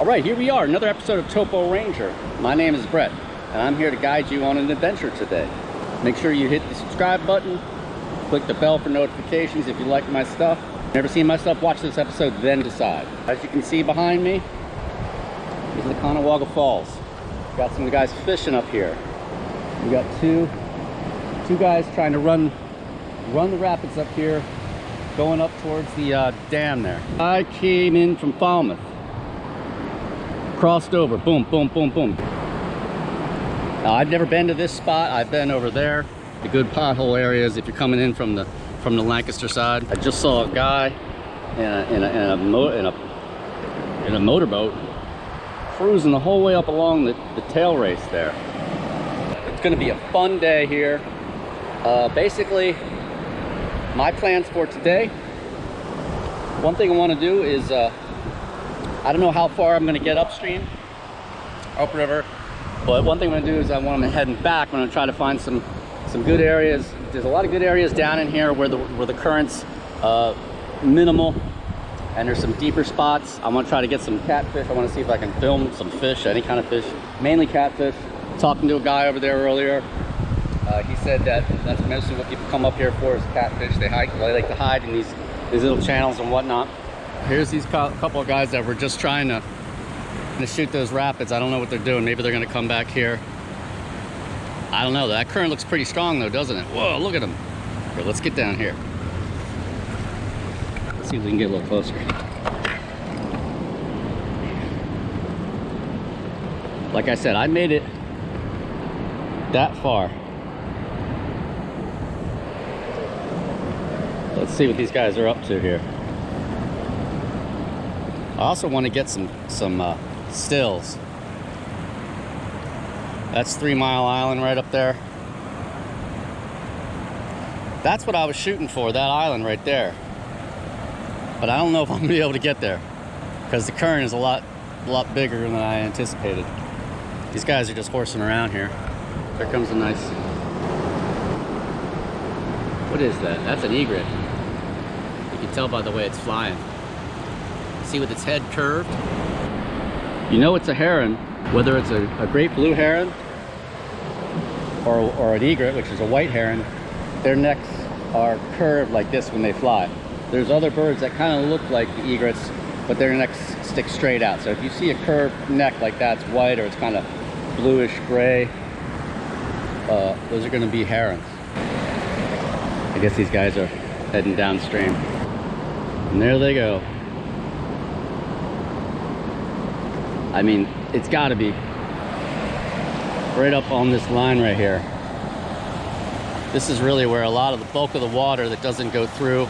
All right, here we are, another episode of TopoRanger. My name is Brett, and I'm here to guide you on an adventure today. Make sure you hit the subscribe button, click the bell for notifications if you like my stuff. Never seen my stuff? Watch this episode, then decide. As you can see behind me, this is the Conewago Falls. Got some guys fishing up here. We got two guys trying to run the rapids up here, going up towards the dam there. I came in from Falmouth, crossed over, boom, boom, boom, boom. Now, I've never been to this spot. I've been over there. The good pothole areas if you're coming in from the Lancaster side. I just saw a guy in a motorboat cruising the whole way up along the tail race there. It's going to be a fun day here. Basically, my plans for today, one thing I want to do is, I don't know how far I'm going to get upstream, upriver, but one thing I'm going to do is when I'm heading back, I'm going to try to find some good areas. There's a lot of good areas down in here where the current's minimal, and there's some deeper spots. I want to try to get some catfish. I want to see if I can film some fish, any kind of fish, mainly catfish. Talking to a guy over there earlier. He said that's mostly what people come up here for is catfish. They like to hide in these little channels and whatnot. Here's these couple of guys that were just trying to shoot those rapids. I don't know what they're doing. Maybe they're going to come back here. I don't know. That current looks pretty strong though, doesn't it? Whoa, look at them. Here, let's get down here. Let's see if we can get a little closer. Like I said, I made it that far. Let's see what these guys are up to here. I also want to get some stills. That's 3 Mile Island right up there. That's what I was shooting for, that island right there. But I don't know if I'm gonna be able to get there because the current is a lot bigger than I anticipated. These guys are just horsing around here. There comes a nice, what is that? That's an egret. You can tell by the way it's flying. See with its head curved? You know it's a heron, whether it's a great blue heron or an egret, which is a white heron. Their necks are curved like this when they fly. There's other birds that kind of look like the egrets, but their necks stick straight out. So if you see a curved neck like that, it's white or it's kind of bluish gray, those are going to be herons. I guess these guys are heading downstream. And there they go. I mean, it's got to be right up on this line right here. This is really where a lot of the bulk of the water that doesn't go through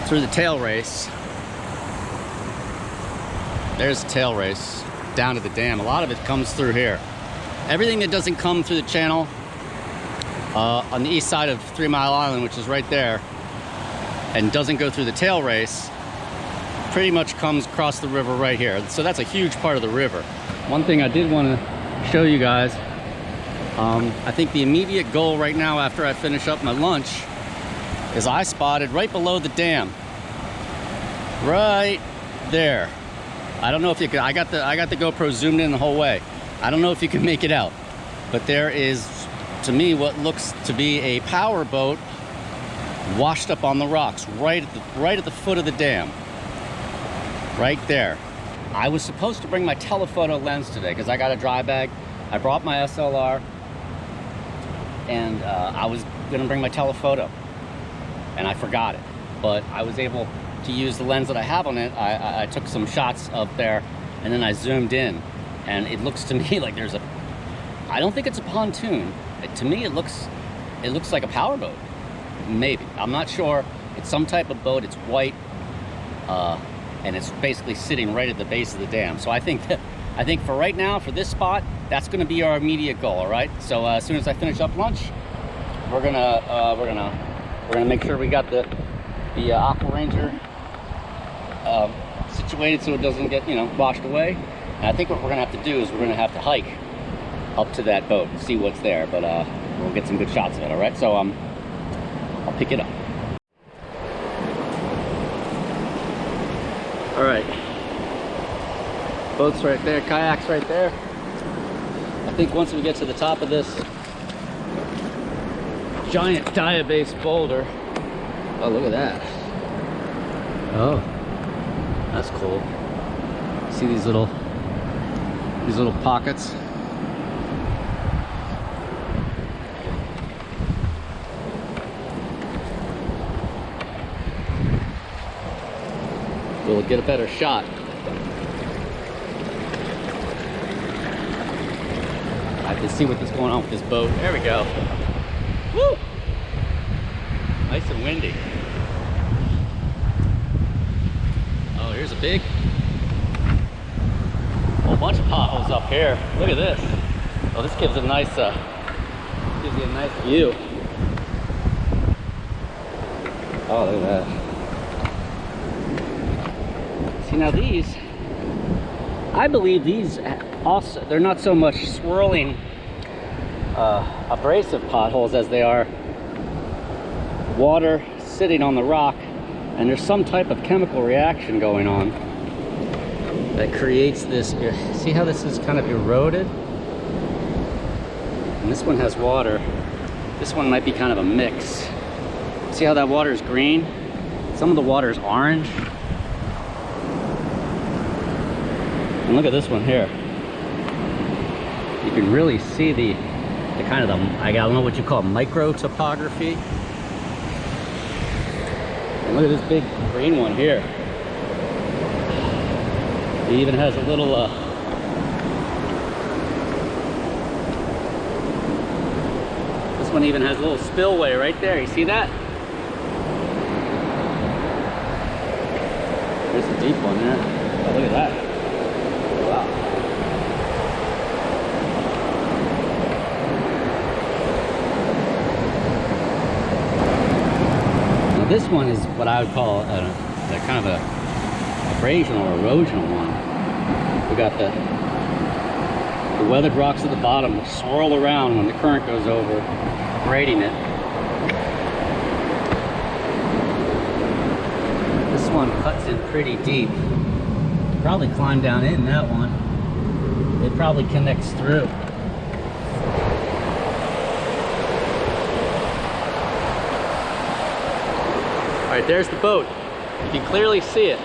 the tail race. There's the tail race down to the dam. A lot of it comes through here. Everything that doesn't come through the channel on the east side of 3 Mile Island, which is right there, and doesn't go through the tail race, pretty much comes across the river right here. So that's a huge part of the river. One thing I did want to show you guys, I think the immediate goal right now after I finish up my lunch is I spotted right below the dam, right there. I don't know if you can, I got the GoPro zoomed in the whole way. I don't know if you can make it out, but there is, to me, what looks to be a power boat washed up on the rocks right at the foot of the dam. Right there. I was supposed to bring my telephoto lens today because I got a dry bag. I brought my SLR and I was gonna bring my telephoto and I forgot it. But I was able to use the lens that I have on it. I took some shots up there and then I zoomed in, and it looks to me like there's I don't think it's a pontoon. To me it looks like a power boat. Maybe. I'm not sure. It's some type of boat. It's white. And it's basically sitting right at the base of the dam. So I think for right now, for this spot, that's going to be our immediate goal. All right. So as soon as I finish up lunch, we're gonna make sure we got the TopoRanger situated so it doesn't get washed away. And I think what we're gonna have to do is we're gonna have to hike up to that boat and see what's there. But we'll get some good shots of it. All right. So I'll pick it up. All right, Boats right there, kayaks right there. I think once we get to the top of this giant diabase boulder. Oh, look at that. Oh, that's cool. See these little pockets? We'll get a better shot. I can see what's going on with this boat. There we go. Woo! Nice and windy. Oh, here's a big whole bunch of potholes up here. Look at this. Oh, this gives a nice gives you a nice view. Oh, look at that. See, now these, I believe these also, they're not so much swirling abrasive potholes as they are water sitting on the rock, and there's some type of chemical reaction going on that creates this. See how this is kind of eroded? And this one has water. This one might be kind of a mix. See how that water is green? Some of the water is orange. And look at this one here. You can really see the kind of I don't know what you call it, micro topography. And look at this big green one here. It even has a little this one even has a little spillway right there. You see that? There's a deep one there. Oh, look at that. Wow. Now this one is what I would call a kind of a abrasion or erosional one. We got the weathered rocks at the bottom that swirl around when the current goes over, braiding it. This one cuts in pretty deep. Probably climb down in that one. It probably connects through. All right, there's the boat. You can clearly see it.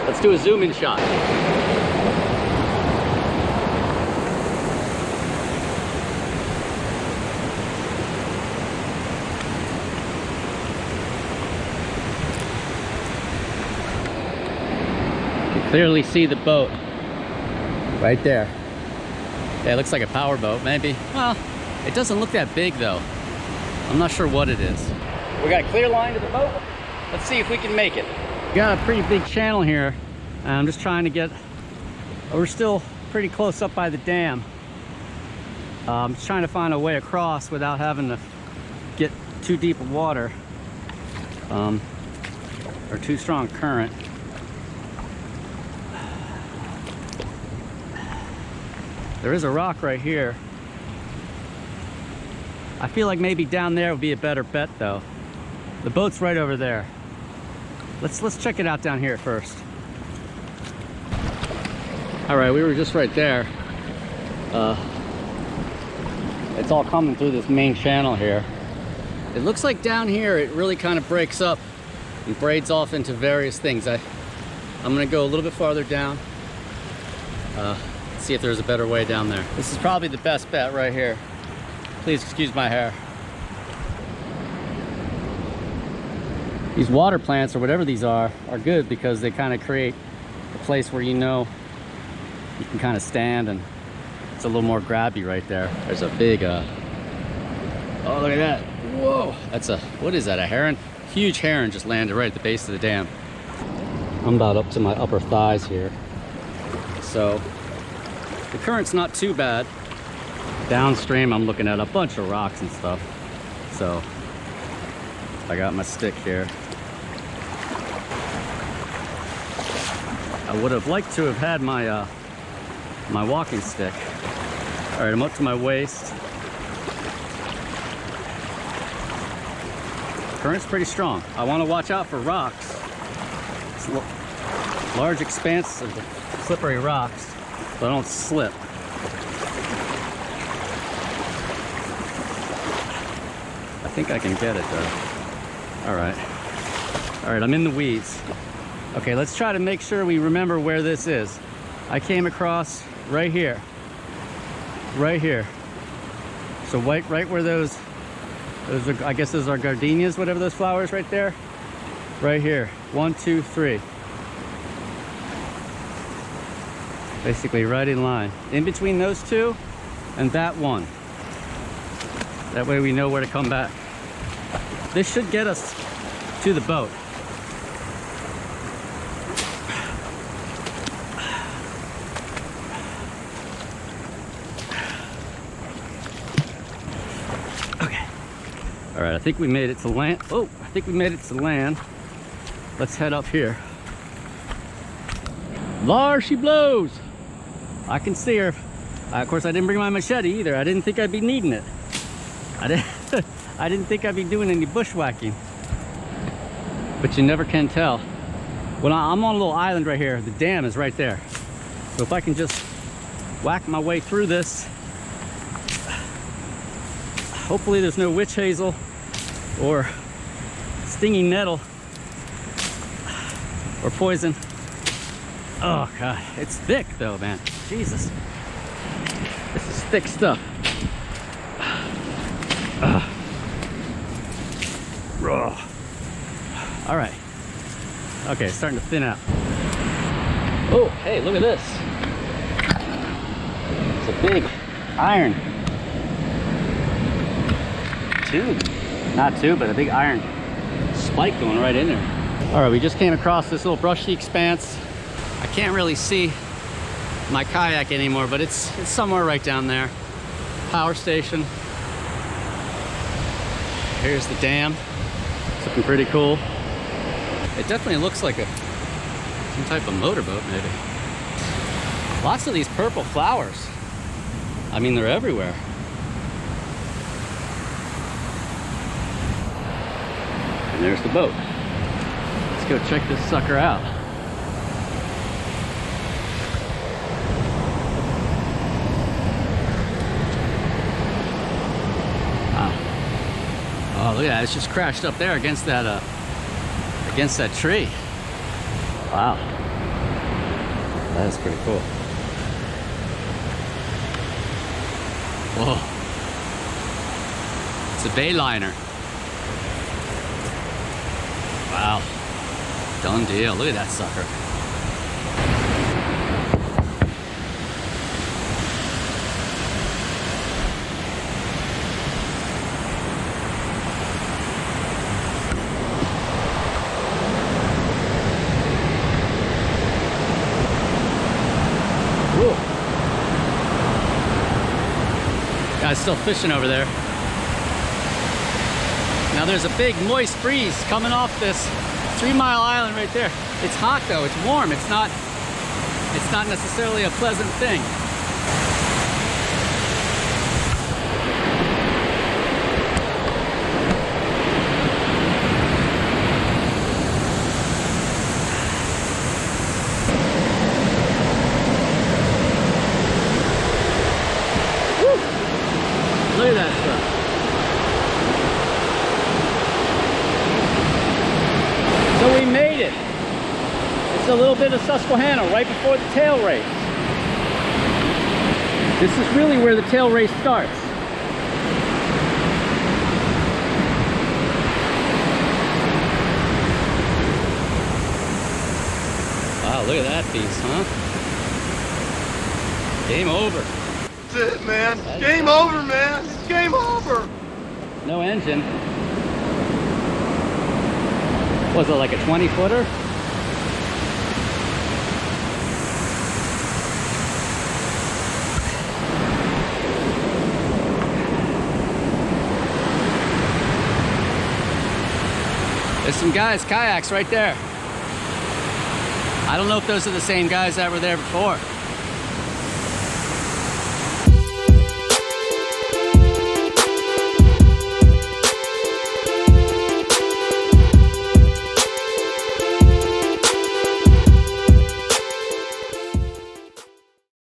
Let's do a zoom in shot. Clearly see the boat right there. Yeah, it looks like a power boat, maybe. Well, it doesn't look that big though. I'm not sure what it is. We got a clear line to the boat. Let's see if we can make it. We got a pretty big channel here. And I'm just trying to get, we're still pretty close up by the dam. I'm just trying to find a way across without having to get too deep of water or too strong current. There is a rock right here. I feel like maybe down there would be a better bet though. The boat's right over there. Let's check it out down here first. All right, we were just right there. It's all coming through this main channel here. It looks like down here it really kind of breaks up and braids off into various things. I'm gonna go a little bit farther down. See if there's a better way down there. This is probably the best bet right here. Please excuse my hair. These water plants or whatever these are good because they kind of create a place where you know you can kind of stand, and it's a little more grabby right there. There's a big oh, look at that. Whoa, that's what is that, a heron? Huge heron just landed right at the base of the dam. I'm about up to my upper thighs here. So the current's not too bad. Downstream, I'm looking at a bunch of rocks and stuff. So I got my stick here. I would have liked to have had my my walking stick. All right, I'm up to my waist. Current's pretty strong. I want to watch out for rocks. It's large expanse of slippery rocks so I don't slip. I think I can get it though. All right, I'm in the weeds. Okay, let's try to make sure we remember where this is. I came across right here. So right where those are, I guess those are gardenias, whatever those flowers right there. Right here, 1, 2, 3. Basically right in line. In between those two and that one. That way we know where to come back. This should get us to the boat. Okay. All right, I think we made it to land. Oh, I think we made it to land. Let's head up here. There she blows. I can see her. Of course, I didn't bring my machete either. I didn't think I'd be needing it. I didn't think I'd be doing any bushwhacking. But you never can tell. Well, I'm on a little island right here. The dam is right there. So if I can just whack my way through this, hopefully there's no witch hazel or stinging nettle or poison. Oh God, it's thick though, man. Jesus, this is thick stuff. Raw. All right. Okay, it's starting to thin out. Oh, hey, look at this. It's a big iron tube. Not tube, but a big iron spike going right in there. All right, we just came across this little brushy expanse. I can't really see my kayak anymore, but it's somewhere right down there. Power station. Here's the dam. It's looking pretty cool. It definitely looks like some type of motorboat, maybe. Lots of these purple flowers. I mean, they're everywhere. And there's the boat. Let's go check this sucker out. Oh, look at that, it's just crashed up there against that tree. Wow. That is pretty cool. Whoa. It's a Bayliner. Wow. Done deal. Look at that sucker. Guy's still fishing over there. Now there's a big moist breeze coming off this 3 Mile Island right there. It's hot though, it's warm. It's not necessarily a pleasant thing. Look at that stuff. So we made it. It's a little bit of Susquehanna right before the tail race. This is really where the tail race starts. Wow, look at that piece, huh? Game over. That's it, man. That's game over, man. It's game over. No engine. Was it like a 20-footer? There's some guys' kayaks right there. I don't know if those are the same guys that were there before.